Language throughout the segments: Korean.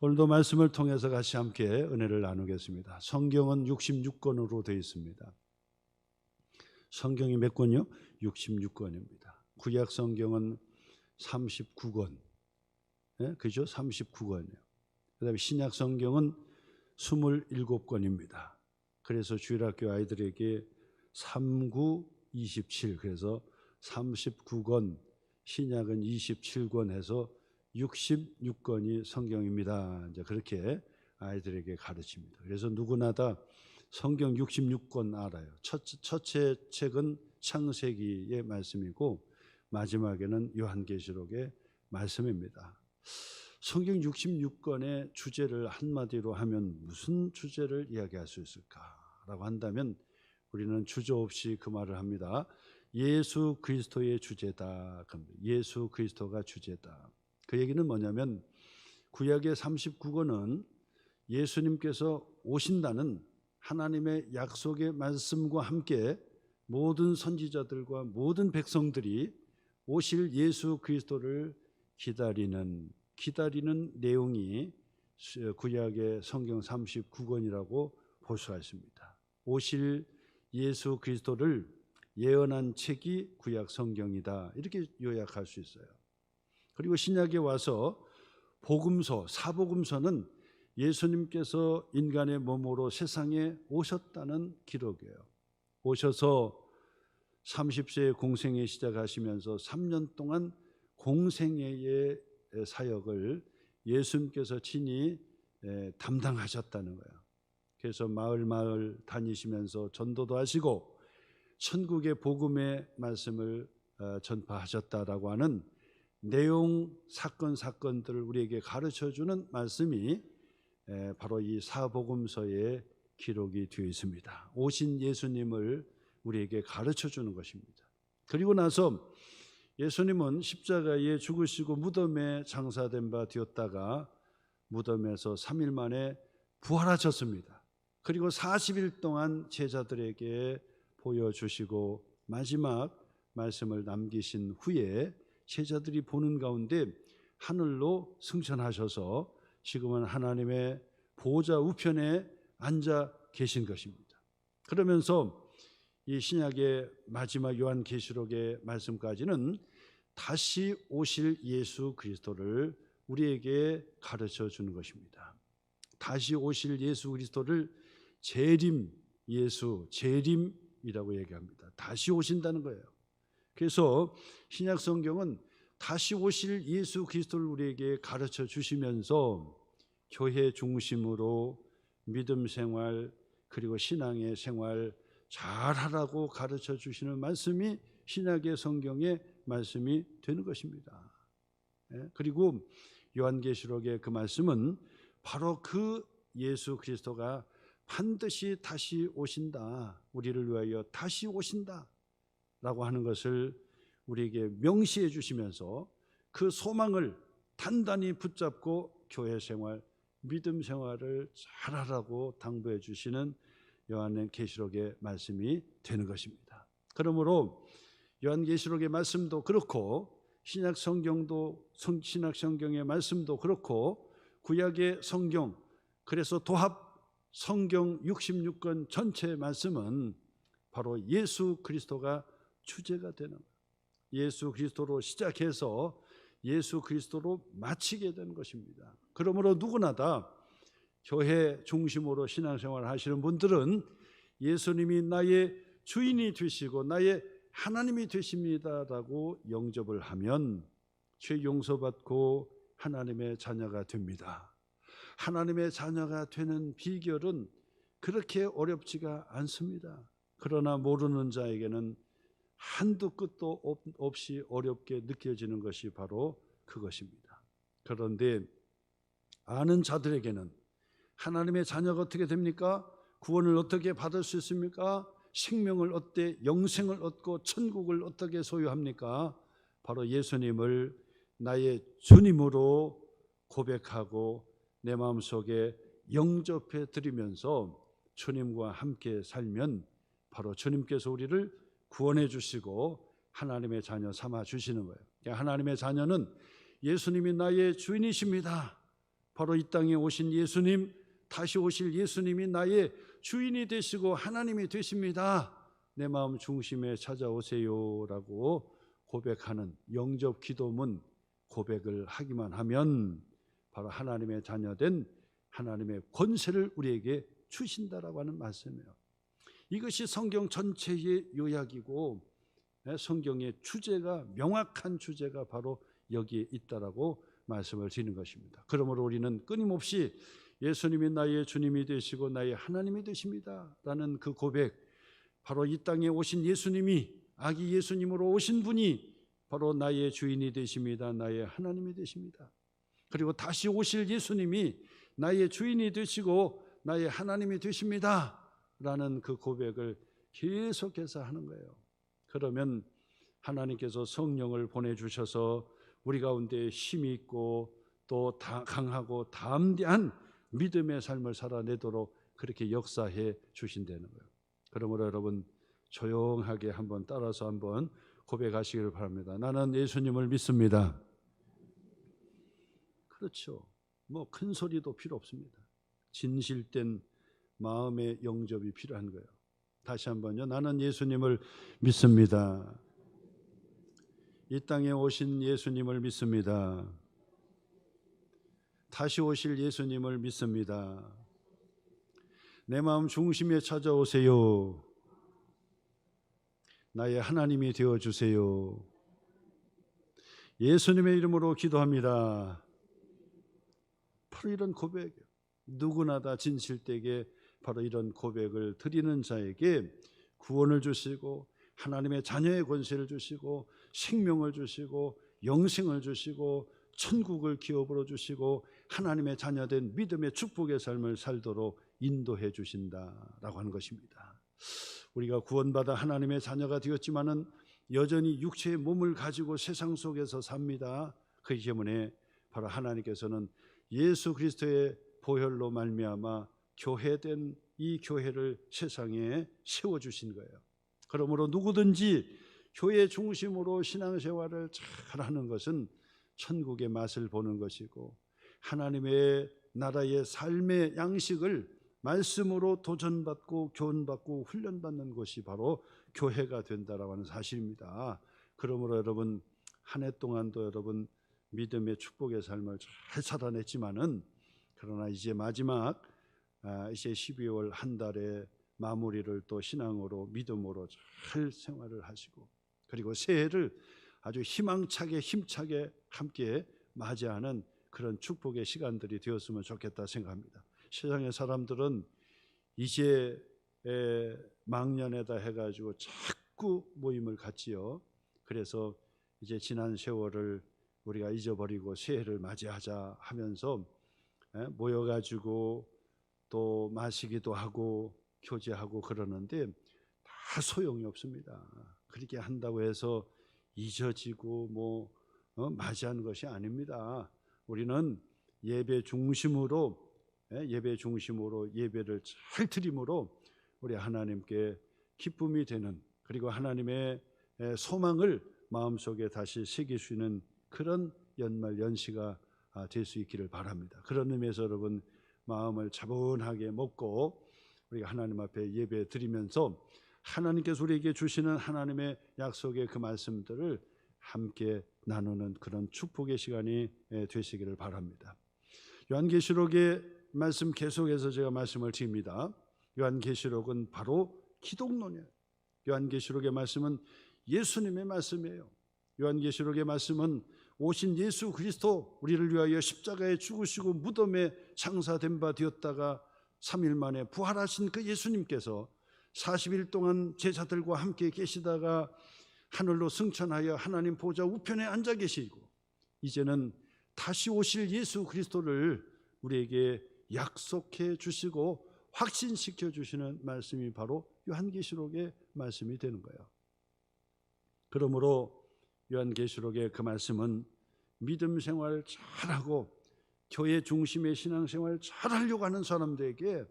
오늘도 말씀을 통해서 같이 함께 은혜를 나누겠습니다. 성경은 66권으로 되어 있습니다. 성경이 몇 권이요? 66권입니다. 구약 성경은 39권, 그죠? 39권이에요. 그 다음에 신약 성경은 27권입니다. 그래서 주일학교 아이들에게 3927, 그래서 39권, 신약은 27권 해서 66권이 성경입니다. 이제 그렇게 아이들에게 가르칩니다. 그래서 누구나 다 성경 66권 알아요. 첫째 책은 창세기의 말씀이고 마지막에는 요한계시록의 말씀입니다. 성경 66권의 주제를 한마디로 하면 무슨 주제를 이야기할 수 있을까라고 한다면 우리는 주저없이 그 말을 합니다. 예수 그리스도의 주제다. 예수 그리스도가 주제다. 그 얘기는 뭐냐면 구약의 39권은 예수님께서 오신다는 하나님의 약속의 말씀과 함께 모든 선지자들과 모든 백성들이 오실 예수 그리스도를 기다리는 내용이 구약의 성경 39권이라고 볼 수가 있습니다. 오실 예수 그리스도를 예언한 책이 구약 성경이다. 이렇게 요약할 수 있어요. 그리고 신약에 와서 복음서, 사복음서는 예수님께서 인간의 몸으로 세상에 오셨다는 기록이에요. 오셔서 30세의 공생애 시작하시면서 3년 동안 공생애의 사역을 예수님께서 친히 담당하셨다는 거예요. 그래서 마을 다니시면서 전도도 하시고 천국의 복음의 말씀을 전파하셨다라고 하는 내용, 사건들을 우리에게 가르쳐주는 말씀이 바로 이 사복음서에 기록이 되어 있습니다. 오신 예수님을 우리에게 가르쳐주는 것입니다. 그리고 나서 예수님은 십자가에 죽으시고 무덤에 장사된 바 되었다가 무덤에서 3일 만에 부활하셨습니다. 그리고 40일 동안 제자들에게 보여주시고 마지막 말씀을 남기신 후에 제자들이 보는 가운데 하늘로 승천하셔서 지금은 하나님의 보좌 우편에 앉아 계신 것입니다. 그러면서 이 신약의 마지막 요한계시록의 말씀까지는 다시 오실 예수 그리스도를 우리에게 가르쳐 주는 것입니다. 다시 오실 예수 그리스도를 재림이라고 얘기합니다. 다시 오신다는 거예요. 그래서 신약 성경은 다시 오실 예수 그리스도를 우리에게 가르쳐 주시면서 교회 중심으로 믿음 생활 그리고 신앙의 생활 잘하라고 가르쳐 주시는 말씀이 신약의 성경의 말씀이 되는 것입니다. 그리고 요한계시록의 그 말씀은 바로 그 예수 그리스도가 반드시 다시 오신다, 우리를 위하여 다시 오신다 라고 하는 것을 우리에게 명시해 주시면서 그 소망을 단단히 붙잡고 교회 생활, 믿음 생활을 잘하라고 당부해 주시는 요한계시록의 말씀이 되는 것입니다. 그러므로 요한계시록의 말씀도 그렇고 신약 성경의 말씀도 그렇고 구약의 성경, 그래서 도합 성경 66권 전체의 말씀은 바로 예수 그리스도가 주제가 되는 거예요. 예수 그리스도로 시작해서 예수 그리스도로 마치게 되는 것입니다. 그러므로 누구나 다 교회 중심으로 신앙생활을 하시는 분들은 예수님이 나의 주인이 되시고 나의 하나님이 되십니다라고 영접을 하면 죄 용서받고 하나님의 자녀가 됩니다. 하나님의 자녀가 되는 비결은 그렇게 어렵지가 않습니다. 그러나 모르는 자에게는 한도 끝도 없이 어렵게 느껴지는 것이 바로 그것입니다. 그런데 아는 자들에게는 하나님의 자녀가 어떻게 됩니까? 구원을 어떻게 받을 수 있습니까? 생명을 얻되 영생을 얻고 천국을 어떻게 소유합니까? 바로 예수님을 나의 주님으로 고백하고 내 마음속에 영접해 드리면서 주님과 함께 살면 바로 주님께서 우리를 구원해 주시고 하나님의 자녀 삼아 주시는 거예요. 하나님의 자녀는 예수님이 나의 주인이십니다. 바로 이 땅에 오신 예수님, 다시 오실 예수님이 나의 주인이 되시고 하나님이 되십니다. 내 마음 중심에 찾아오세요라고 고백하는 영접 기도문 고백을 하기만 하면 바로 하나님의 자녀된 하나님의 권세를 우리에게 주신다라고 하는 말씀이에요. 이것이 성경 전체의 요약이고 성경의 주제가, 명확한 주제가 바로 여기에 있다라고 말씀을 드리는 것입니다. 그러므로 우리는 끊임없이 예수님이 나의 주님이 되시고 나의 하나님이 되십니다 라는 그 고백, 바로 이 땅에 오신 예수님이, 아기 예수님으로 오신 분이 바로 나의 주인이 되십니다, 나의 하나님이 되십니다. 그리고 다시 오실 예수님이 나의 주인이 되시고 나의 하나님이 되십니다 라는 그 고백을 계속해서 하는 거예요. 그러면 하나님께서 성령을 보내주셔서 우리 가운데 힘이 있고 또 강하고 담대한 믿음의 삶을 살아내도록 그렇게 역사해 주신다는 거예요. 그러므로 여러분 조용하게 한번 따라서 한번 고백하시기를 바랍니다. 나는 예수님을 믿습니다. 그렇죠. 뭐 큰 소리도 필요 없습니다. 진실된 마음의 영접이 필요한 거예요. 다시 한번요. 나는 예수님을 믿습니다. 이 땅에 오신 예수님을 믿습니다. 다시 오실 예수님을 믿습니다. 내 마음 중심에 찾아오세요. 나의 하나님이 되어주세요. 예수님의 이름으로 기도합니다. 바로 이런 고백, 누구나 다 진실되게 바로 이런 고백을 드리는 자에게 구원을 주시고 하나님의 자녀의 권세를 주시고 생명을 주시고 영생을 주시고 천국을 기업으로 주시고 하나님의 자녀된 믿음의 축복의 삶을 살도록 인도해 주신다라고 하는 것입니다. 우리가 구원받아 하나님의 자녀가 되었지만은 여전히 육체의 몸을 가지고 세상 속에서 삽니다. 그렇기 때문에 바로 하나님께서는 예수 그리스도의 보혈로 말미암아 교회된 이 교회를 세상에 세워주신 거예요. 그러므로 누구든지 교회 중심으로 신앙생활을 잘하는 것은 천국의 맛을 보는 것이고 하나님의 나라의 삶의 양식을 말씀으로 도전받고 교훈받고 훈련받는 것이 바로 교회가 된다라고 하는 사실입니다. 그러므로 여러분 한 해 동안도 여러분 믿음의 축복의 삶을 잘 살아냈지만은 그러나 이제 마지막 이제 12월 한 달의 마무리를 또 신앙으로 믿음으로 잘 생활을 하시고 그리고 새해를 아주 희망차게 힘차게 함께 맞이하는 그런 축복의 시간들이 되었으면 좋겠다 생각합니다. 세상의 사람들은 이제 망년에다 해가지고 자꾸 모임을 갖지요. 그래서 이제 지난 세월을 우리가 잊어버리고 새해를 맞이하자 하면서 모여가지고 또 마시기도 하고 교제하고 그러는데 다 소용이 없습니다. 그렇게 한다고 해서 잊어지고 맞이하는 것이 아닙니다. 우리는 예배 중심으로 예배를 잘 드림으로 우리 하나님께 기쁨이 되는 그리고 하나님의 소망을 마음속에 다시 새길 수 있는 그런 연말 연시가 될 수 있기를 바랍니다. 그런 의미에서 여러분 마음을 차분하게 먹고 우리가 하나님 앞에 예배 드리면서 하나님께서 우리에게 주시는 하나님의 약속의 그 말씀들을 함께 나누는 그런 축복의 시간이 되시기를 바랍니다. 요한계시록의 말씀 계속해서 제가 말씀을 드립니다. 요한계시록은 바로 기독론이에요. 요한계시록의 말씀은 예수님의 말씀이에요. 요한계시록의 말씀은 오신 예수 그리스도 우리를 위하여 십자가에 죽으시고 무덤에 장사된 바 되었다가 3일 만에 부활하신 그 예수님께서 40일 동안 제자들과 함께 계시다가 하늘로 승천하여 하나님 보좌 우편에 앉아 계시고 이제는 다시 오실 예수 그리스도를 우리에게 약속해 주시고 확신시켜 주시는 말씀이 바로 요한계시록의 말씀이 되는 거예요. 그러므로 요한계시록의 그 말씀은 믿음 생활 잘하고 교회 중심의 신앙생활 잘하려고 하는 사람들에게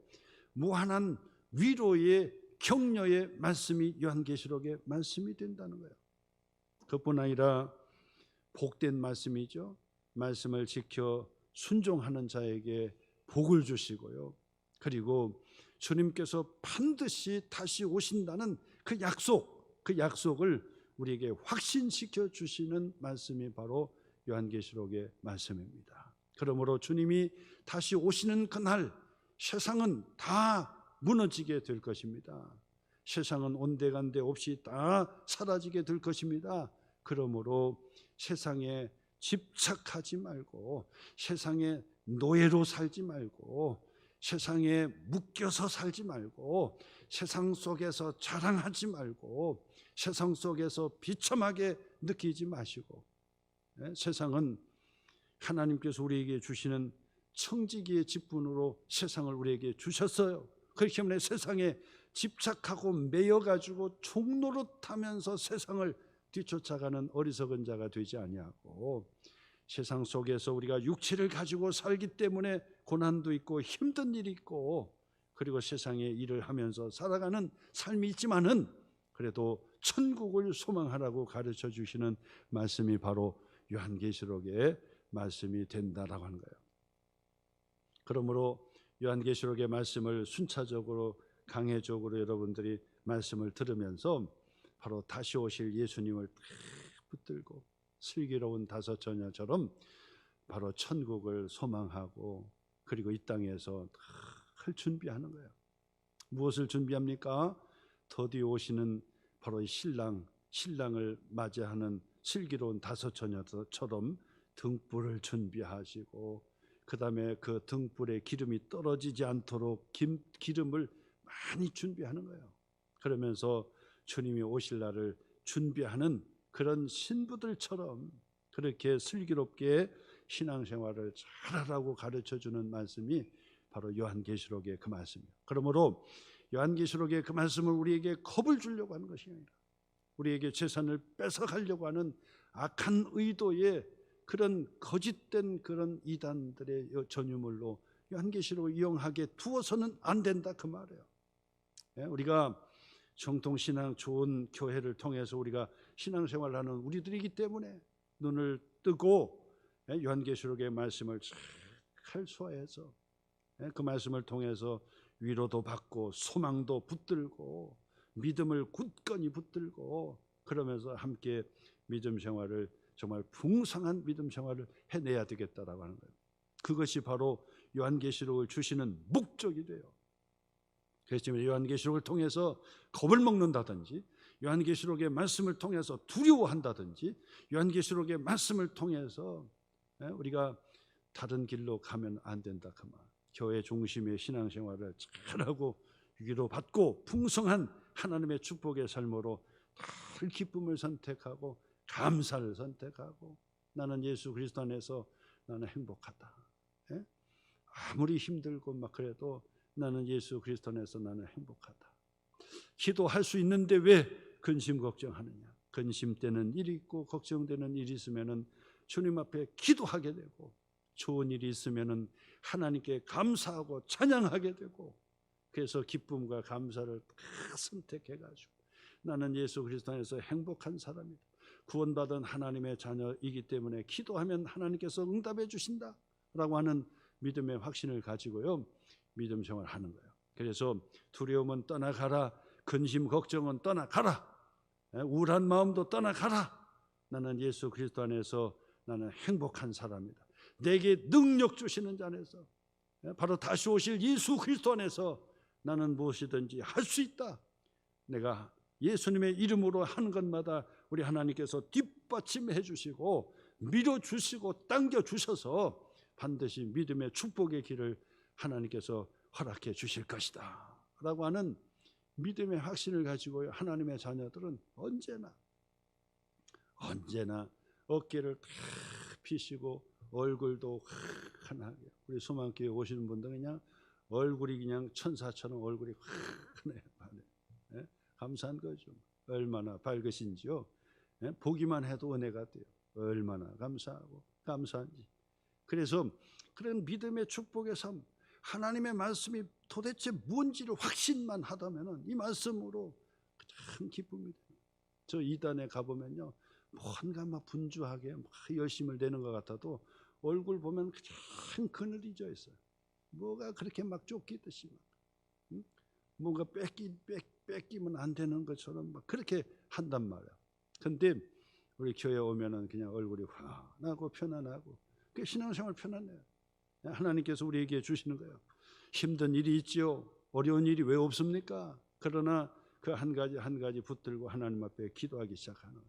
무한한 위로의 격려의 말씀이 요한계시록의 말씀이 된다는 거예요. 그뿐 아니라 복된 말씀이죠. 말씀을 지켜 순종하는 자에게 복을 주시고요. 그리고 주님께서 반드시 다시 오신다는 그 약속을 우리에게 확신시켜 주시는 말씀이 바로 요한계시록의 말씀입니다. 그러므로 주님이 다시 오시는 그날 세상은 다 무너지게 될 것입니다. 세상은 온데간데 없이 다 사라지게 될 것입니다. 그러므로 세상에 집착하지 말고, 세상의 노예로 살지 말고, 세상에 묶여서 살지 말고, 세상 속에서 자랑하지 말고, 세상 속에서 비참하게 느끼지 마시고, 세상은 하나님께서 우리에게 주시는 청지기의 직분으로 세상을 우리에게 주셨어요. 그렇기 때문에 세상에 집착하고 매여가지고 종노릇하면서 세상을 뒤쫓아가는 어리석은 자가 되지 아니하고, 세상 속에서 우리가 육체를 가지고 살기 때문에 고난도 있고 힘든 일이 있고, 그리고 세상의 일을 하면서 살아가는 삶이 있지만은 그래도 천국을 소망하라고 가르쳐 주시는 말씀이 바로 요한계시록의 말씀이 된다라고 하는 거예요. 그러므로 요한계시록의 말씀을 순차적으로 강해적으로 여러분들이 말씀을 들으면서 바로 다시 오실 예수님을 붙들고 슬기로운 다섯 처녀처럼 바로 천국을 소망하고, 그리고 이 땅에서 할 준비하는 거예요. 무엇을 준비합니까? 더디 오시는 바로 이 신랑을 맞이하는 슬기로운 다섯 처녀처럼 등불을 준비하시고, 그 다음에 그 등불에 기름이 떨어지지 않도록 기름을 많이 준비하는 거예요. 그러면서 주님이 오실 날을 준비하는 그런 신부들처럼 그렇게 슬기롭게 신앙생활을 잘하라고 가르쳐주는 말씀이 바로 요한계시록의 그 말씀이에요. 그러므로 요한계시록의 그 말씀을 우리에게 겁을 주려고 하는 것이 아니라 우리에게 재산을 뺏어가려고 하는 악한 의도의 그런 거짓된 그런 이단들의 전유물로 요한계시록을 이용하게 두어서는 안 된다, 그 말이에요. 우리가 정통신앙 좋은 교회를 통해서 우리가 신앙생활을 하는 우리들이기 때문에 눈을 뜨고 요한계시록의 말씀을 잘 소화해서 그 말씀을 통해서 위로도 받고 소망도 붙들고 믿음을 굳건히 붙들고, 그러면서 함께 믿음 생활을, 정말 풍성한 믿음 생활을 해내야 되겠다라고 하는 거예요. 그것이 바로 요한계시록을 주시는 목적이 돼요. 그래서 요한계시록을 통해서 겁을 먹는다든지, 요한계시록의 말씀을 통해서 두려워한다든지, 요한계시록의 말씀을 통해서 우리가 다른 길로 가면 안 된다 그 말. 교회 중심의 신앙생활을 잘하고 위로받고 풍성한 하나님의 축복의 삶으로 늘 기쁨을 선택하고 감사를 선택하고, 나는 예수 그리스도 안에서 나는 행복하다. 아무리 힘들고 막 그래도 나는 예수 그리스도 안에서 나는 행복하다. 기도할 수 있는데 왜 근심 걱정하느냐. 근심되는 일이 있고 걱정되는 일이 있으면은 주님 앞에 기도하게 되고, 좋은 일이 있으면은 하나님께 감사하고 찬양하게 되고, 그래서 기쁨과 감사를 다 선택해가지고 나는 예수 그리스도 안에서 행복한 사람이다. 구원받은 하나님의 자녀이기 때문에 기도하면 하나님께서 응답해 주신다라고 하는 믿음의 확신을 가지고요, 믿음 생활을 하는 거예요. 그래서 두려움은 떠나가라, 근심 걱정은 떠나가라, 우울한 마음도 떠나가라. 나는 예수 그리스도 안에서 나는 행복한 사람이다. 내게 능력 주시는 자 안에서, 바로 다시 오실 예수 그리스도 안에서 나는 무엇이든지 할 수 있다. 내가 예수님의 이름으로 하는 것마다 우리 하나님께서 뒷받침해 주시고 밀어주시고 당겨주셔서 반드시 믿음의 축복의 길을 하나님께서 허락해 주실 것이다 라고 하는 믿음의 확신을 가지고 하나님의 자녀들은 언제나 어깨를 탁 피시고 얼굴도 환하게, 우리 소망교회 오시는 분들은 그냥 얼굴이 그냥 천사처럼 얼굴이 환해요. 감사한 거죠. 얼마나 밝으신지요. 보기만 해도 은혜가 돼요. 얼마나 감사하고 감사한지. 그래서 그런 믿음의 축복의 삶, 하나님의 말씀이 도대체 뭔지를 확신만 하다면은 이 말씀으로 참 기쁨이 돼요. 저 이단에 가보면요, 뭔가 막 분주하게 막 열심을 내는 것 같아도 얼굴 보면 그냥 그늘이 져 있어요. 뭐가 그렇게 막 쫓기듯이 막, 응? 뭔가 뺏기면 안 되는 것처럼 막 그렇게 한단 말이야. 근데 우리 교회 오면은 그냥 얼굴이 환하고 편안하고, 그 신앙생활 편안해요. 하나님께서 우리에게 주시는 거예요. 힘든 일이 있지요. 어려운 일이 왜 없습니까? 그러나 그 한 가지 붙들고 하나님 앞에 기도하기 시작하는,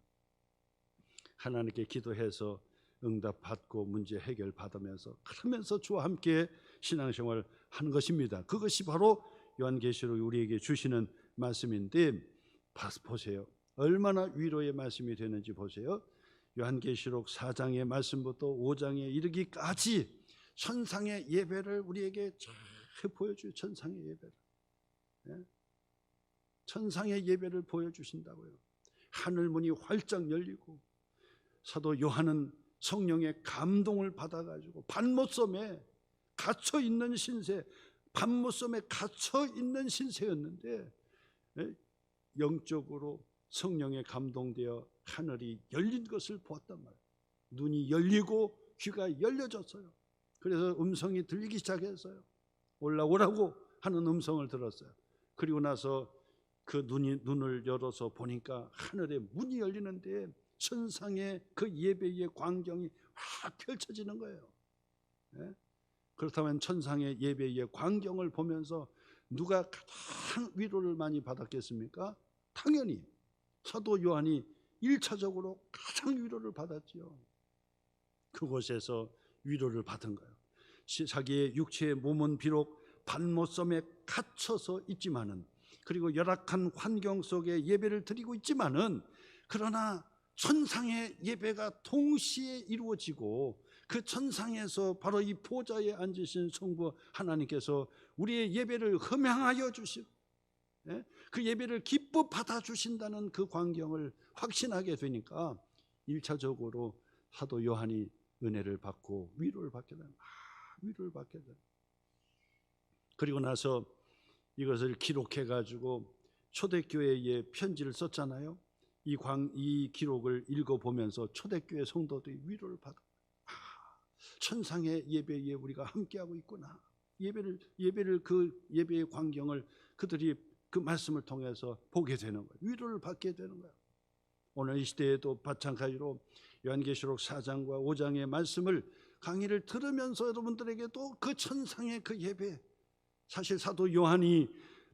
하나님께 기도해서 응답 받고 문제 해결 받으면서, 그러면서 주와 함께 신앙생활 하는 것입니다. 그것이 바로 요한계시록 우리에게 주시는 말씀인데, 보세요. 얼마나 위로의 말씀이 되는지 보세요. 요한계시록 4장의 말씀부터 5장에 이르기까지 천상의 예배를 우리에게 잘 보여줘요. 천상의 예배를, 천상의 예배를 보여주신다고요. 하늘문이 활짝 열리고 사도 요한은 성령의 감동을 받아가지고 반모섬에 갇혀있는 신세, 반모섬에 갇혀있는 신세였는데 영적으로 성령에 감동되어 하늘이 열린 것을 보았단 말이에요. 눈이 열리고 귀가 열려졌어요. 그래서 음성이 들리기 시작했어요. 올라오라고 하는 음성을 들었어요. 그리고 나서 그 눈을 열어서 보니까 하늘에 문이 열리는데 천상의 그 예배의 광경이 확 펼쳐지는 거예요. 그렇다면 천상의 예배의 광경을 보면서 누가 가장 위로를 많이 받았겠습니까? 당연히 사도 요한이 1차적으로 가장 위로를 받았지요. 그곳에서 위로를 받은 거예요. 자기의 육체의 몸은 비록 반모섬에 갇혀서 있지만은, 그리고 열악한 환경 속에 예배를 드리고 있지만은, 그러나 천상의 예배가 동시에 이루어지고 그 천상에서 바로 이 보좌에 앉으신 성부 하나님께서 우리의 예배를 흠양하여 주시고 그 예배를 기뻐 받아주신다는 그 광경을 확신하게 되니까 1차적으로 사도 요한이 은혜를 받고 위로를 받게 됩니다. 위로를 받게 됩니다. 그리고 나서 이것을 기록해 가지고 초대교회에 편지를 썼잖아요. 이 기록을 읽어보면서 초대교회 성도들이 위로를 받아. 천상의 예배에 우리가 함께하고 있구나. 예배를 그 예배의 광경을 그들이 그 말씀을 통해서 보게 되는 거예요. 위로를 받게 되는 거예요. 오늘 이 시대에도 마찬가지로 요한계시록 4장과 5장의 말씀을 강의를 들으면서 여러분들에게도 그 천상의 그 예배, 사실 사도 요한이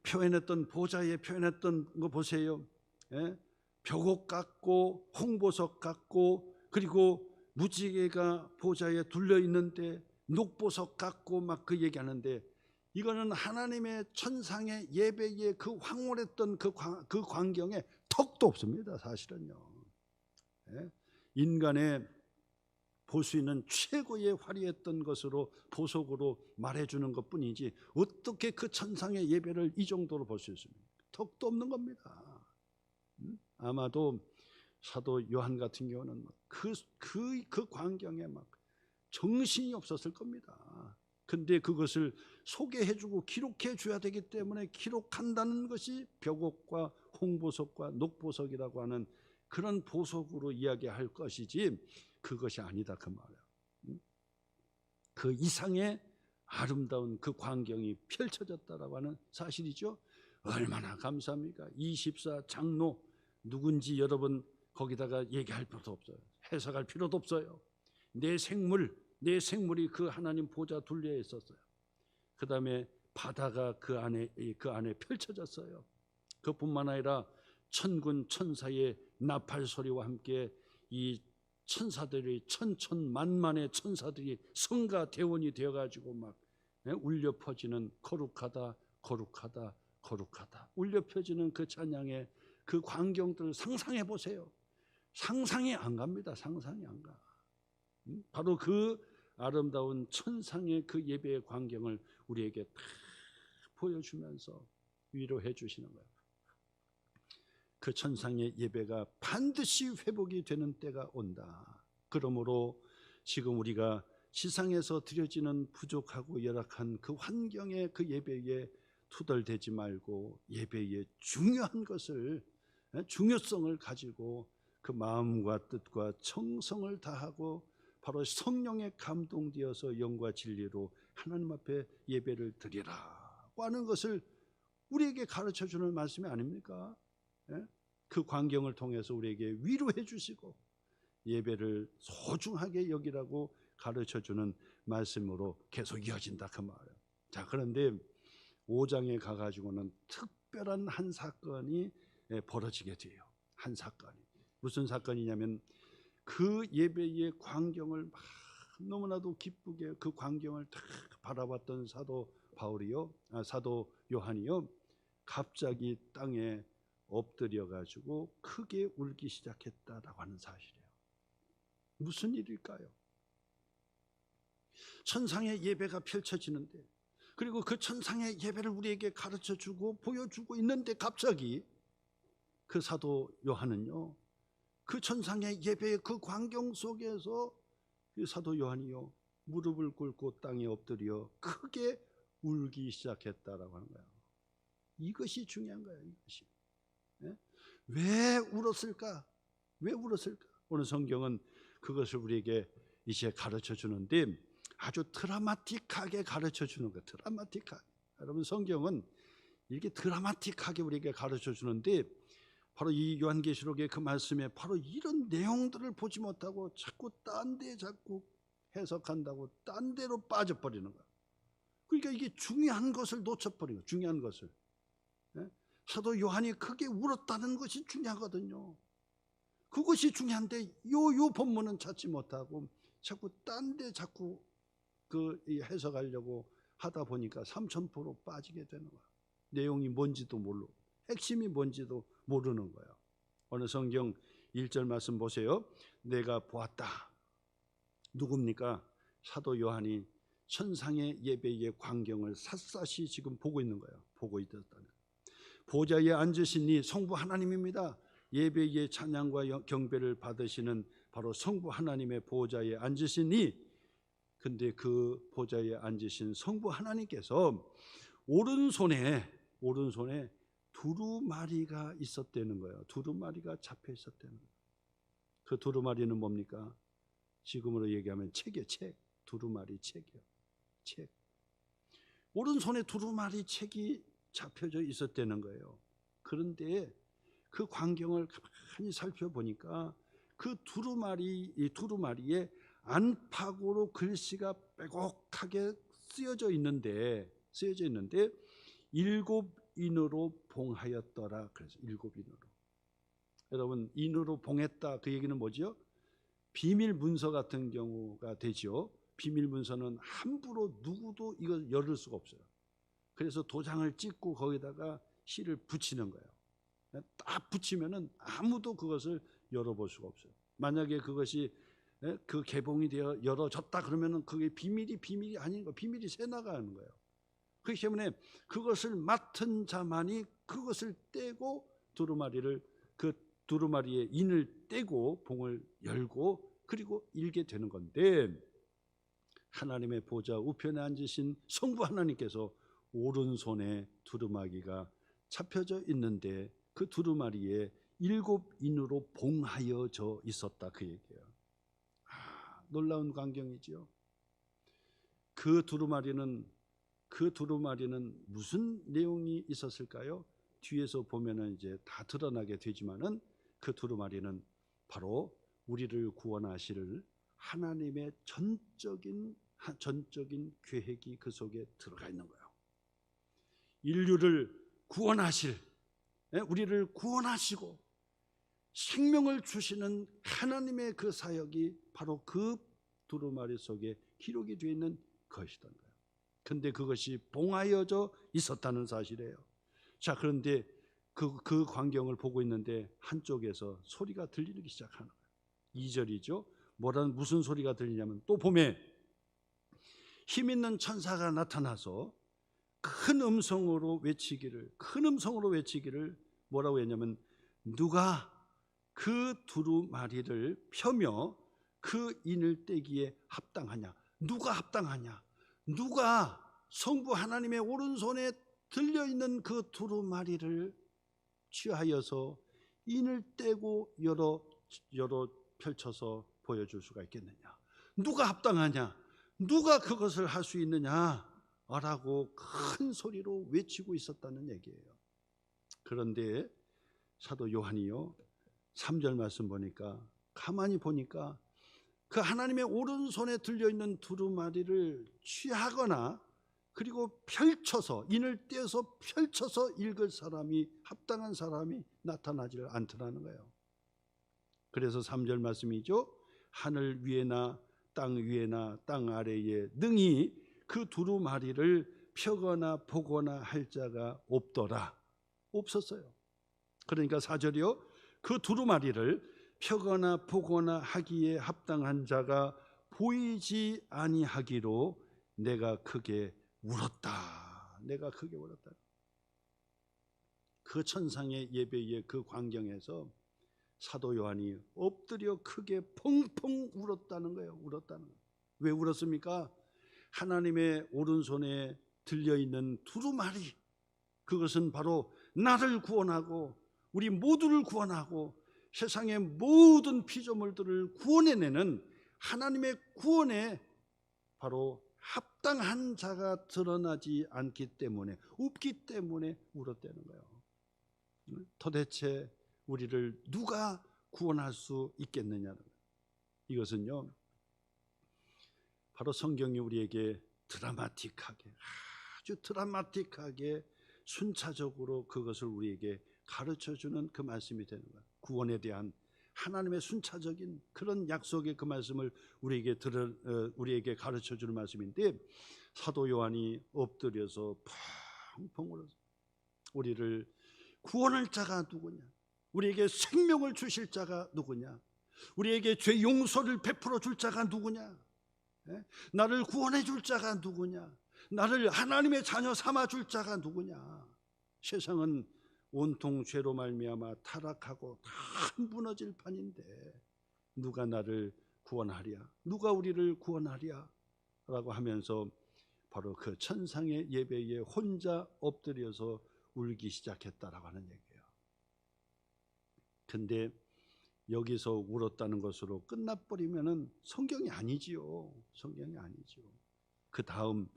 표현했던, 보좌에 표현했던 거 보세요. 벽옥 같고 홍보석 같고, 그리고 무지개가 보좌에 둘려 있는데 녹보석 같고 막 그 얘기하는데, 이거는 하나님의 천상의 예배에 그 황홀했던 그 광경에 턱도 없습니다. 사실은요. 인간의 볼 수 있는 최고의 화려했던 것으로 보석으로 말해주는 것뿐이지 어떻게 그 천상의 예배를 이 정도로 볼 수 있습니까? 턱도 없는 겁니다. 아마도 사도 요한 같은 경우는 그 광경에 막 정신이 없었을 겁니다. 근데 그것을 소개해주고 기록해줘야 되기 때문에 기록한다는 것이 벽옥과 홍보석과 녹보석이라고 하는 그런 보석으로 이야기할 것이지 그것이 아니다 그 말이에요. 그 이상의 아름다운 그 광경이 펼쳐졌다라고 하는 사실이죠. 얼마나 감사합니까? 24 장로 누군지 여러분 거기다가 얘기할 필요도 없어요. 해석할 필요도 없어요. 내 생물이 그 하나님 보좌 둘레에 있었어요. 그 다음에 바다가 그 안에 펼쳐졌어요. 그뿐만 아니라 천군 천사의 나팔 소리와 함께 이 천사들이 천천만만의 천사들이 성가 대원이 되어가지고 막 울려 퍼지는 거룩하다 거룩하다 거룩하다 울려 퍼지는 그 찬양의 그 광경들 상상해 보세요. 상상이 안 갑니다. 상상이 안 가. 바로 그 아름다운 천상의 그 예배의 광경을 우리에게 다 보여주면서 위로해 주시는 거예요. 그 천상의 예배가 반드시 회복이 되는 때가 온다. 그러므로 지금 우리가 지상에서 드려지는 부족하고 열악한 그 환경의 그 예배에 투덜대지 말고 예배의 중요한 것을, 중요성을 가지고 그 마음과 뜻과 정성을 다하고 바로 성령에 감동되어서 영과 진리로 하나님 앞에 예배를 드리라고 하는 것을 우리에게 가르쳐주는 말씀이 아닙니까? 예? 그 광경을 통해서 우리에게 위로해 주시고 예배를 소중하게 여기라고 가르쳐주는 말씀으로 계속 이어진다 그 말이에요. 자, 그런데 5장에 가가지고는 특별한 한 사건이 벌어지게 돼요. 한 사건이. 무슨 사건이냐면 그 예배의 광경을 막 너무나도 기쁘게 그 광경을 딱 바라봤던 사도 바울이요, 사도 요한이요, 갑자기 땅에 엎드려 가지고 크게 울기 시작했다라고 하는 사실이에요. 무슨 일일까요? 천상의 예배가 펼쳐지는데, 그리고 그 천상의 예배를 우리에게 가르쳐주고 보여주고 있는데 갑자기 그 사도 요한은요, 그 천상의 예배의 그 광경 속에서 그 사도 요한이요, 무릎을 꿇고 땅에 엎드려 크게 울기 시작했다라고 하는 거예요. 이것이 중요한 거예요. 이것이. 왜 울었을까? 왜 울었을까? 오늘 성경은 그것을 우리에게 이제 가르쳐 주는데 아주 드라마틱하게 가르쳐 주는 거예요. 드라마틱하게. 여러분, 성경은 이렇게 드라마틱하게 우리에게 가르쳐 주는데 바로 이 요한계시록의 그 말씀에 바로 이런 내용들을 보지 못하고 자꾸 딴 데 자꾸 해석한다고 딴 데로 빠져버리는 거예요. 그러니까 이게 중요한 것을 놓쳐버린 거예요. 중요한 것을. 사도 요한이 크게 울었다는 것이 중요하거든요. 그것이 중요한데 요 본문은 찾지 못하고 자꾸 딴 데 자꾸 그 해석하려고 하다 보니까 3000% 빠지게 되는 거야. 내용이 뭔지도 모르고 핵심이 뭔지도 모르는 거예요. 오늘 성경 1절 말씀 보세요. 내가 보았다. 누굽니까? 사도 요한이 천상의 예배의 광경을 샅샅이 지금 보고 있는 거예요. 보고 있었다는. 보좌에 앉으신 이 성부 하나님입니다. 예배의 찬양과 경배를 받으시는 바로 성부 하나님의 보좌에 앉으신 이, 근데 그 보좌에 앉으신 성부 하나님께서 오른손에 두루마리가 있었다는 거예요. 두루마리가 잡혀 있었다는 거예요. 그 두루마리는 뭡니까? 지금으로 얘기하면 책이에요. 책. 두루마리 책이요. 책. 오른손에 두루마리 책이 잡혀져 있었다는 거예요. 그런데 그 광경을 가만히 살펴보니까 그 두루마리에 안팎으로 글씨가 빼곡하게 쓰여져 있는데 7인으로 봉하였더라. 그래서 7인으로. 여러분, 인으로 봉했다 그 얘기는 뭐죠? 비밀 문서 같은 경우가 되죠. 비밀 문서는 함부로 누구도 이걸 열을 수가 없어요. 그래서 도장을 찍고 거기다가 실을 붙이는 거예요. 딱 붙이면은 아무도 그것을 열어볼 수가 없어요. 만약에 그것이 그 개봉이 되어 열어졌다 그러면은 그게 비밀이 아닌 거, 비밀이 새 나가는 거예요. 그렇기 때문에 그것을 맡은 자만이 그것을 떼고 그 두루마리의 인을 떼고 봉을 열고 그리고 읽게 되는 건데, 하나님의 보좌 우편에 앉으신 성부 하나님께서 오른손에 두루마리가 잡혀져 있는데 그 두루마리에 7인으로 봉하여져 있었다 그 얘기예요. 놀라운 광경이지요. 그 두루마리는 무슨 내용이 있었을까요? 뒤에서 보면은 이제 다 드러나게 되지만은 그 두루마리는 바로 우리를 구원하실 하나님의 전적인 계획이 그 속에 들어가 있는 거예요. 인류를 구원하실, 우리를 구원하시고 생명을 주시는 하나님의 그 사역이 바로 그 두루마리 속에 기록이 되어 있는 것이던 거예요. 근데 그것이 봉하여져 있었다는 사실이에요. 자, 그런데 그 광경을 보고 있는데 한쪽에서 소리가 들리기 시작하는 거예요. 2절이죠. 무슨 소리가 들리냐면, 또 봄에 힘 있는 천사가 나타나서 큰 음성으로 외치기를 뭐라고 했냐면, 누가 그 두루마리를 펴며 그 인을 떼기에 합당하냐? 누가 합당하냐? 누가 성부 하나님의 오른손에 들려있는 그 두루마리를 취하여서 인을 떼고 열어 펼쳐서 보여줄 수가 있겠느냐? 누가 합당하냐? 누가 그것을 할 수 있느냐? 라고 큰 소리로 외치고 있었다는 얘기예요. 그런데 사도 요한이요 3절 말씀 보니까 가만히 보니까 그 하나님의 오른손에 들려있는 두루마리를 취하거나 그리고 펼쳐서 인을 떼어서 펼쳐서 읽을 사람이 합당한 사람이 나타나지를 않더라는 거예요. 그래서 3절 말씀이죠. 하늘 위에나 땅 위에나 땅 아래에 능히 그 두루마리를 펴거나 보거나 할 자가 없더라. 없었어요. 그러니까 4절이요. 그 두루마리를 펴거나 보거나 하기에 합당한 자가 보이지 아니하기로 내가 크게 울었다. 내가 크게 울었다. 그 천상의 예배의 그 광경에서 사도 요한이 엎드려 크게 펑펑 울었다는 거예요. 울었다는 거예요. 왜 울었습니까? 하나님의 오른손에 들려있는 두루마리, 그것은 바로 나를 구원하고 우리 모두를 구원하고 세상의 모든 피조물들을 구원해내는 하나님의 구원에 바로 합당한 자가 드러나지 않기 때문에, 없기 때문에 울었다는 거예요. 도대체 우리를 누가 구원할 수 있겠느냐는 거예요. 이것은요 바로 성경이 우리에게 드라마틱하게, 아주 드라마틱하게 순차적으로 그것을 우리에게 가르쳐주는 그 말씀이 되는 거예요. 구원에 대한 하나님의 순차적인 그런 약속의 그 말씀을 우리에게 가르쳐주는 말씀인데, 사도 요한이 엎드려서 펑펑 울어서 우리를 구원할 자가 누구냐, 우리에게 생명을 주실 자가 누구냐, 우리에게 죄 용서를 베풀어 줄 자가 누구냐, 나를 구원해 줄 자가 누구냐, 나를 하나님의 자녀 삼아 줄 자가 누구냐. 세상은 온통 죄로 말미암아 타락하고 다 무너질 판인데 누가 나를 구원하랴, 누가 우리를 구원하랴 라고 하면서 바로 그 천상의 예배에 혼자 엎드려서 울기 시작했다라고 하는 얘기예요. 근데 여기서 울었다는 것으로 끝나버리면은 성경이 아니지요. 성경이 아니죠. 그 다음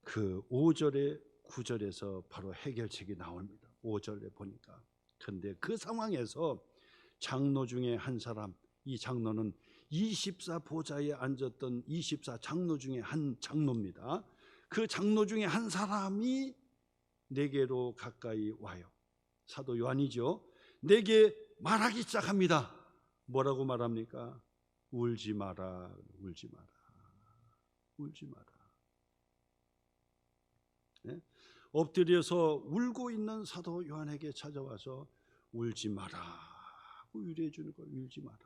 그 5절에 9절에서 바로 해결책이 나옵니다. 5절에 보니까. 근데 그 상황에서 장로 중에 한 사람, 이 장로는 24 보좌에 앉았던 24 장로 중에 한 장로입니다. 그 장로 중에 한 사람이 내게로 가까이 와요. 사도 요한이죠. 내게 말하기 시작합니다. 뭐라고 말합니까? 울지 마라, 울지 마라, 울지 마라. 네? 엎드려서 울고 있는 사도 요한에게 찾아와서 울지 마라 위로해 주는 거예요. 울지 마라.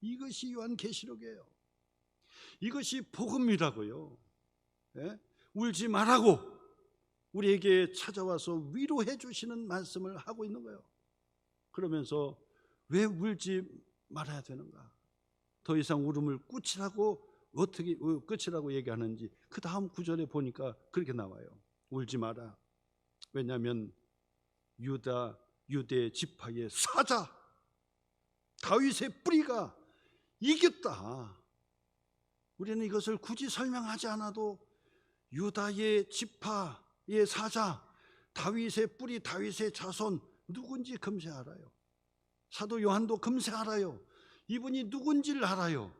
이것이 요한계시록이에요. 이것이 복음이라고요. 네? 울지 말라고 우리에게 찾아와서 위로해 주시는 말씀을 하고 있는 거예요. 그러면서 왜 울지 말아야 되는가? 더 이상 울음을 끝이라고 어떻게 끝이라고 얘기하는지 그 다음 구절에 보니까 그렇게 나와요. 울지 마라. 왜냐하면 유대 지파의 사자 다윗의 뿌리가 이겼다. 우리는 이것을 굳이 설명하지 않아도 유다의 지파의 사자 다윗의 뿌리, 다윗의 자손 누군지 금세 알아요. 사도 요한도 금세 알아요. 이분이 누군지를 알아요.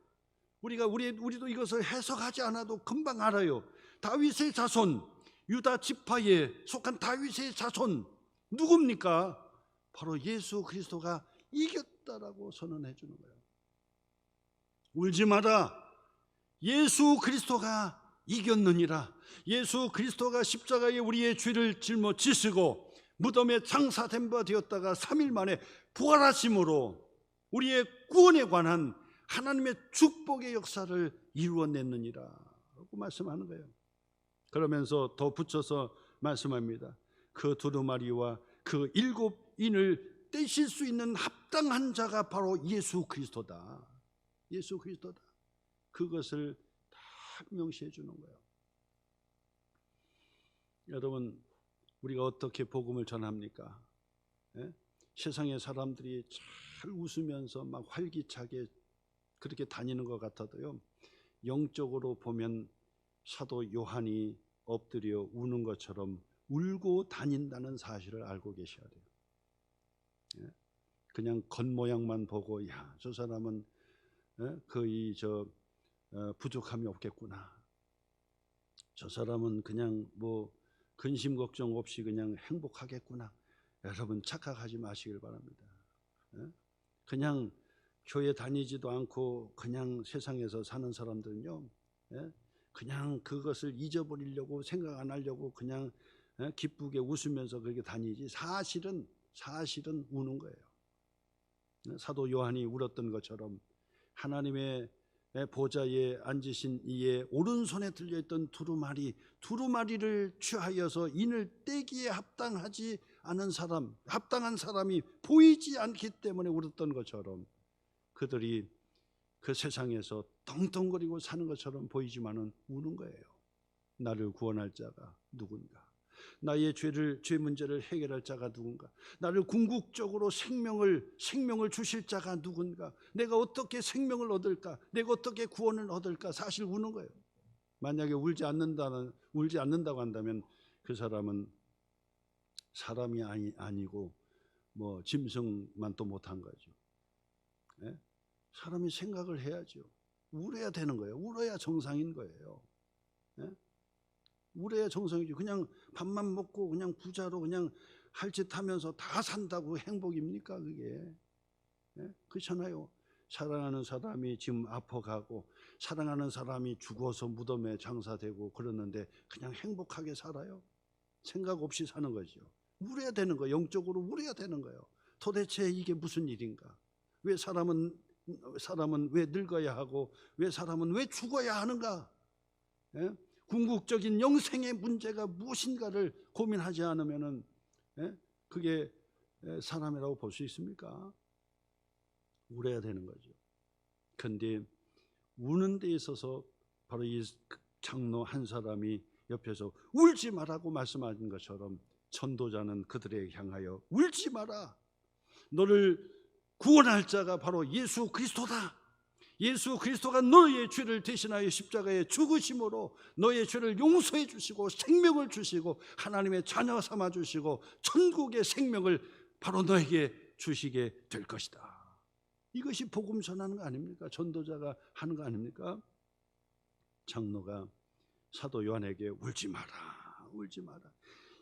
우리도 이것을 해석하지 않아도 금방 알아요. 다윗의 자손, 유다 지파에 속한 다윗의 자손 누굽니까? 바로 예수 그리스도가 이겼다라고 선언해 주는 거예요. 울지 마라. 예수 그리스도가 이겼느니라. 예수 그리스도가 십자가에 우리의 죄를 짊어지시고 무덤에 장사된 바 되었다가 3일 만에 부활하심으로 우리의 구원에 관한 하나님의 축복의 역사를 이루어냈느니라 라고 말씀하는 거예요. 그러면서 더 붙여서 말씀합니다. 그 두루마리와 그 7인을 떼실 수 있는 합당한 자가 바로 예수 그리스도다. 예수 그리스도다. 그것을 다 명시해 주는 거예요. 여러분, 우리가 어떻게 복음을 전합니까? 세상의 사람들이 잘 웃으면서 막 활기차게 그렇게 다니는 것 같아도요, 영적으로 보면 사도 요한이 엎드려 우는 것처럼 울고 다닌다는 사실을 알고 계셔야 돼요. 그냥 겉모양만 보고 야, 저 사람은 거의 부족함이 없겠구나, 저 사람은 그냥 뭐 근심 걱정 없이 그냥 행복하겠구나, 여러분 착각하지 마시길 바랍니다. 그냥 교회 다니지도 않고 그냥 세상에서 사는 사람들은요, 그냥 그것을 잊어버리려고 생각 안 하려고 그냥 기쁘게 웃으면서 그렇게 다니지 사실은 우는 거예요. 사도 요한이 울었던 것처럼 하나님의 보좌에 앉으신 이의 오른손에 들려있던 두루마리를 취하여서 인을 떼기에 합당하지 않은 사람, 합당한 사람이 보이지 않기 때문에 울었던 것처럼 그들이 그 세상에서 떵떵거리고 사는 것처럼 보이지만은 우는 거예요. 나를 구원할 자가 누군가? 나의 죄 문제를 해결할 자가 누군가? 나를 궁극적으로 생명을 주실 자가 누군가? 내가 어떻게 생명을 얻을까? 내가 어떻게 구원을 얻을까? 사실 우는 거예요. 만약에 울지 않는다고 한다면 그 사람은 사람이 아니고 뭐 짐승만 또 못한 거죠. 사람이 생각을 해야죠. 울어야 되는 거예요. 울어야 정상인 거예요. 울어야 정상이죠. 그냥 밥만 먹고 그냥 부자로 그냥 할 짓 하면서 다 산다고 행복입니까 그게? 그렇잖아요. 사랑하는 사람이 지금 아파가고 사랑하는 사람이 죽어서 무덤에 장사되고 그러는데 그냥 행복하게 살아요? 생각 없이 사는 거죠. 울어야 되는 거예요. 영적으로 울어야 되는 거예요. 도대체 이게 무슨 일인가? 왜 사람은 왜 늙어야 하고 왜 사람은 왜 죽어야 하는가? 궁극적인 영생의 문제가 무엇인가를 고민하지 않으면은 그게 사람이라고 볼 수 있습니까? 울어야 되는 거죠. 그런데 우는 데 있어서 바로 이 장로 한 사람이 옆에서 울지 말라고 말씀하신 것처럼 전도자는 그들에게 향하여 울지 마라. 너를 구원할 자가 바로 예수 그리스도다. 예수 그리스도가 너의 죄를 대신하여 십자가에 죽으심으로 너의 죄를 용서해 주시고 생명을 주시고 하나님의 자녀 삼아 주시고 천국의 생명을 바로 너에게 주시게 될 것이다. 이것이 복음 전하는 거 아닙니까? 전도자가 하는 거 아닙니까? 장로가 사도 요한에게 울지 마라, 울지 마라.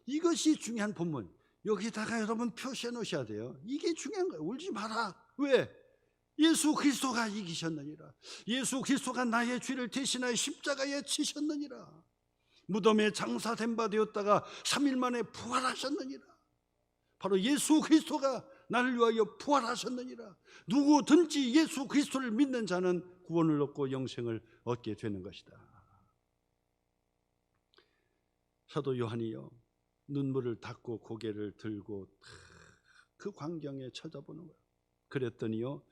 이것이 중요한 본문. 여기다가 여러분 표시해 놓으셔야 돼요. 이게 중요한 거예요. 울지 마라. 왜? 예수 그리스도가 이기셨느니라. 예수 그리스도가 나의 죄를 대신하여 십자가에 치셨느니라. 무덤에 장사된 바 되었다가 3일 만에 부활하셨느니라. 바로 예수 그리스도가 나를 위하여 부활하셨느니라. 누구든지 예수 그리스도를 믿는 자는 구원을 얻고 영생을 얻게 되는 것이다. 사도 요한이요, 눈물을 닦고 고개를 들고 그 광경에 쳐다보는 거예요. 그랬더니요,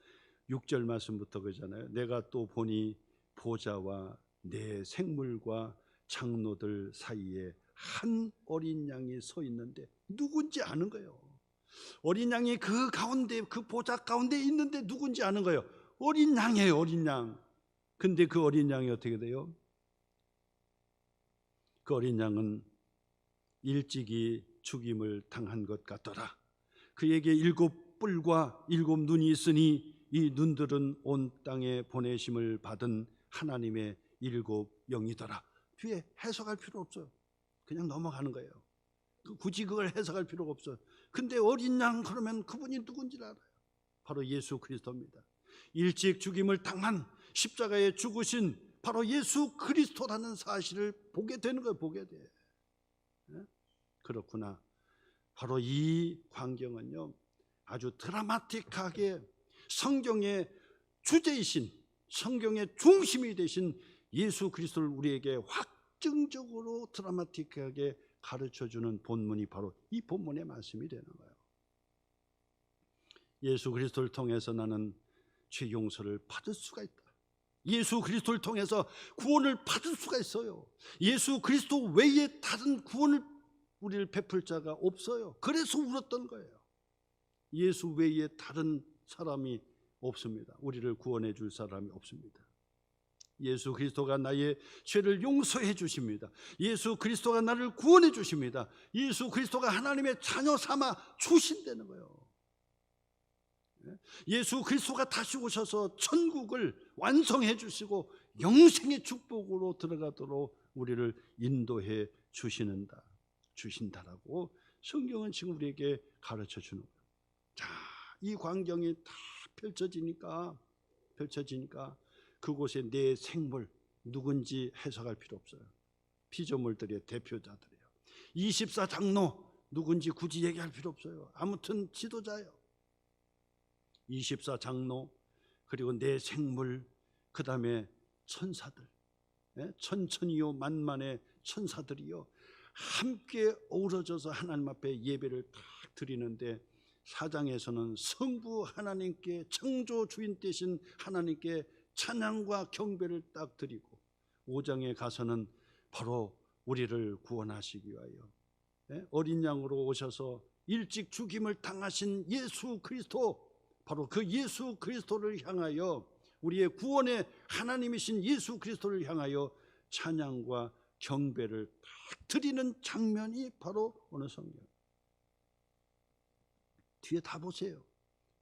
6절 말씀부터 그러잖아요. 내가 또 보니 보좌와 내 생물과 장로들 사이에 한 어린 양이 서 있는데 누군지 아는 거예요. 어린 양이 그 가운데, 그 보좌 가운데 있는데 누군지 아는 거예요. 어린 양이에요, 어린 양. 근데 그 어린 양이 어떻게 돼요? 그 어린 양은 일찍이 죽임을 당한 것 같더라. 그에게 7뿔과 7눈이 있으니 이 눈들은 온 땅에 보내심을 받은 하나님의 7영이더라. 뒤에 해석할 필요 없어요. 그냥 넘어가는 거예요. 굳이 그걸 해석할 필요가 없어요. 근데 어린 양 그러면 그분이 누군지 알아요. 바로 예수 그리스도입니다. 일찍 죽임을 당한 십자가에 죽으신 바로 예수 그리스도라는 사실을 보게 되는 거예요. 보게 돼. 그렇구나. 바로 이 광경은요, 아주 드라마틱하게 성경의 주제이신, 성경의 중심이 되신 예수 그리스도를 우리에게 확증적으로 드라마틱하게 가르쳐주는 본문이 바로 이 본문의 말씀이 되는 거예요. 예수 그리스도를 통해서 나는 죄 용서를 받을 수가 있다. 예수 그리스도를 통해서 구원을 받을 수가 있어요. 예수 그리스도 외에 다른 구원을 우리를 베풀 자가 없어요. 그래서 울었던 거예요. 예수 외에 다른 사람이 없습니다. 우리를 구원해 줄 사람이 없습니다. 예수 그리스도가 나의 죄를 용서해 주십니다. 예수 그리스도가 나를 구원해 주십니다. 예수 그리스도가 하나님의 자녀 삼아 주신다는 거예요. 예수 그리스도가 다시 오셔서 천국을 완성해 주시고 영생의 축복으로 들어가도록 우리를 인도해 주신다라고 성경은 지금 우리에게 가르쳐 주는 거예요. 자, 이 광경이 다 펼쳐지니까 그곳에 내 생물 누군지 해석할 필요 없어요. 피조물들의 대표자들이에요. 24장로 누군지 굳이 얘기할 필요 없어요. 아무튼 지도자예요. 24장로 그리고 내 생물, 그 다음에 천사들, 천천히요 만만의 천사들이요 함께 어우러져서 하나님 앞에 예배를 딱 드리는데, 4장에서는 성부 하나님께, 창조 주인 되신 하나님께 찬양과 경배를 딱 드리고, 5장에 가서는 바로 우리를 구원하시기 위하여 어린 양으로 오셔서 일찍 죽임을 당하신 예수 그리스도, 바로 그 예수 그리스도를 향하여, 우리의 구원의 하나님이신 예수 그리스도를 향하여 찬양과 경배를 딱 드리는 장면이 바로 오늘 성경. 뒤에 다 보세요.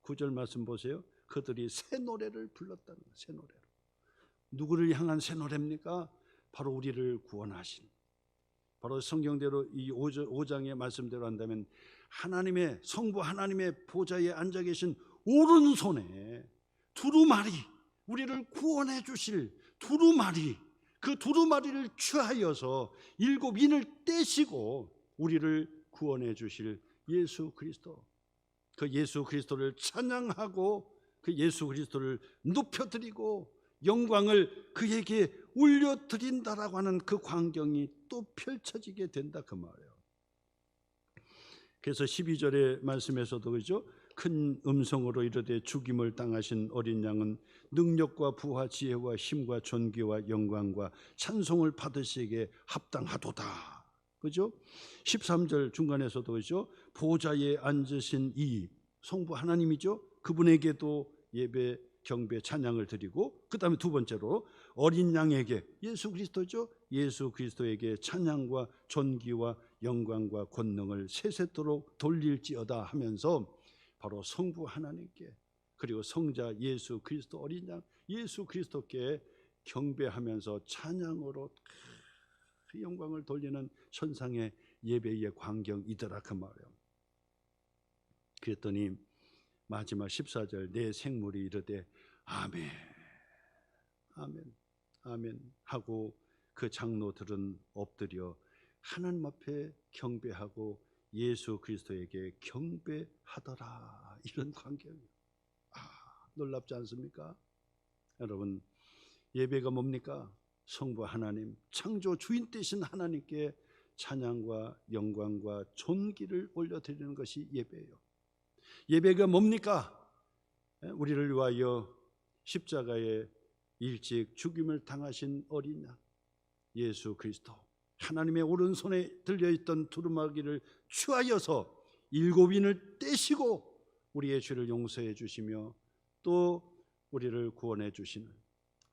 9절 말씀 보세요. 그들이 새 노래를 불렀다는 거예요. 새 노래로. 누구를 향한 새 노래입니까? 바로 우리를 구원하신, 바로 성경대로 이 5장의 말씀대로 한다면 하나님의 성부 하나님의 보좌에 앉아 계신 오른손에 두루마리, 우리를 구원해 주실 두루마리, 그 두루마리를 취하여서 7인을 떼시고 우리를 구원해 주실 예수 그리스도, 그 예수 그리스도를 찬양하고 그 예수 그리스도를 높여드리고 영광을 그에게 올려드린다라고 하는 그 광경이 또 펼쳐지게 된다, 그 말이에요. 그래서 12절의 말씀에서도 그죠? 큰 음성으로 이르되 죽임을 당하신 어린 양은 능력과 부와 지혜와 힘과 존귀와 영광과 찬송을 받으시기에 합당하도다. 그죠? 13절 중간에서도 그죠? 보좌에 앉으신 이 성부 하나님이죠. 그분에게도 예배, 경배, 찬양을 드리고, 그 다음에 두 번째로 어린 양에게, 예수 그리스도죠. 예수 그리스도에게 찬양과 존귀와 영광과 권능을 세세토록 돌릴지어다 하면서 바로 성부 하나님께, 그리고 성자 예수 그리스도 어린 양 예수 그리스도께 경배하면서 찬양으로 그 영광을 돌리는 천상의 예배의 광경이더라, 그 말이에요. 그랬더니 마지막 14절 내 생물이 이르되 아멘 아멘 아멘 하고 그 장로들은 엎드려 하나님 앞에 경배하고 예수 그리스도에게 경배하더라. 이런 광경이에요. 놀랍지 않습니까? 여러분, 예배가 뭡니까? 성부 하나님, 창조 주인 되신 하나님께 찬양과 영광과 존귀를 올려드리는 것이 예배예요. 예배가 뭡니까? 우리를 위하여 십자가에 일찍 죽임을 당하신 어린 양 예수 그리스도, 하나님의 오른손에 들려있던 두루마기를 취하여서 7인을 떼시고 우리의 죄를 용서해 주시며 또 우리를 구원해 주시는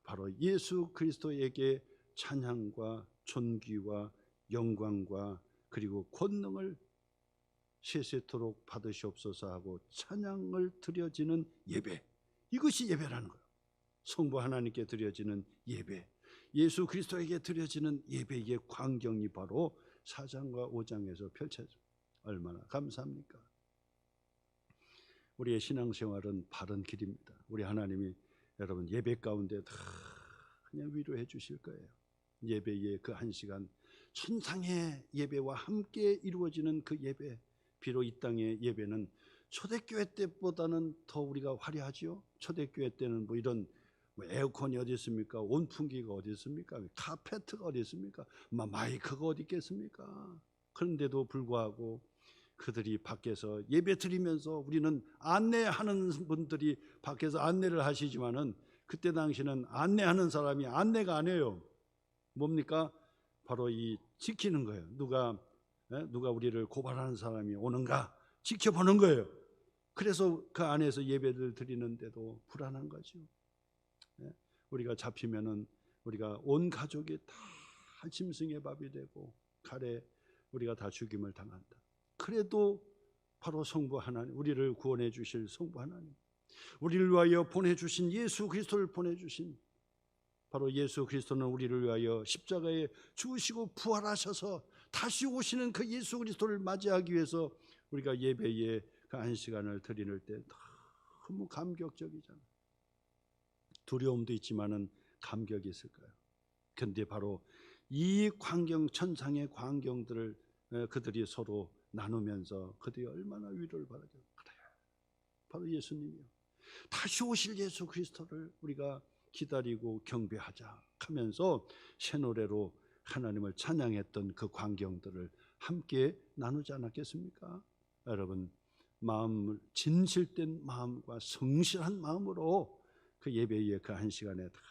바로 예수 그리스도에게 찬양과 존귀와 영광과 그리고 권능을 세세토록 받으시옵소서 하고 찬양을 드려지는 예배, 이것이 예배라는 거예요. 성부 하나님께 드려지는 예배, 예수 그리스도에게 드려지는 예배의 광경이 바로 4장과 5장에서 펼쳐져. 얼마나 감사합니까? 우리의 신앙생활은 바른 길입니다. 우리 하나님이 여러분 예배 가운데 다 그냥 위로해 주실 거예요. 예배의 그 한 시간, 천상의 예배와 함께 이루어지는 그 예배, 비록 이 땅의 예배는 초대교회 때보다는 더 우리가 화려하지요. 초대교회 때는 뭐 이런 에어컨이 어디 있습니까? 온풍기가 어디 있습니까? 카페트가 어디 있습니까? 마이크가 어디 있겠습니까? 그런데도 불구하고 그들이 밖에서 예배 드리면서, 우리는 안내하는 분들이 밖에서 안내를 하시지만은 그때 당시는 안내하는 사람이 안내가 아니에요. 뭡니까? 바로 이 지키는 거예요. 누가 우리를 고발하는 사람이 오는가 지켜보는 거예요. 그래서 그 안에서 예배를 드리는데도 불안한 거죠. 우리가 잡히면은 우리가 온 가족이 다 짐승의 밥이 되고 칼에 우리가 다 죽임을 당한다. 그래도 바로 성부 하나님, 우리를 구원해 주실 성부 하나님, 우리를 위하여 보내주신 예수 그리스도를 보내주신 바로 예수 그리스도는 우리를 위하여 십자가에 죽으시고 부활하셔서 다시 오시는 그 예수 그리스도를 맞이하기 위해서 우리가 예배에 그 한 시간을 드리는 때 너무 감격적이잖아요. 두려움도 있지만은 감격이 있을 거예요. 그런데 바로 이 광경, 천상의 광경들을 그들이 서로 나누면서 그들이 얼마나 위로를 받아요. 그래요, 바로 예수님이요, 다시 오실 예수 그리스도를 우리가 기다리고 경배하자 하면서 새 노래로 하나님을 찬양했던 그 광경들을 함께 나누지 않았겠습니까? 여러분, 마음을 진실된 마음과 성실한 마음으로 그 예배의 그 한 시간에 다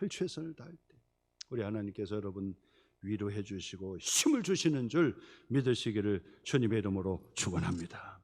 최선을 다할 때 우리 하나님께서 여러분 위로해 주시고 힘을 주시는 줄 믿으시기를 주님의 이름으로 축원합니다.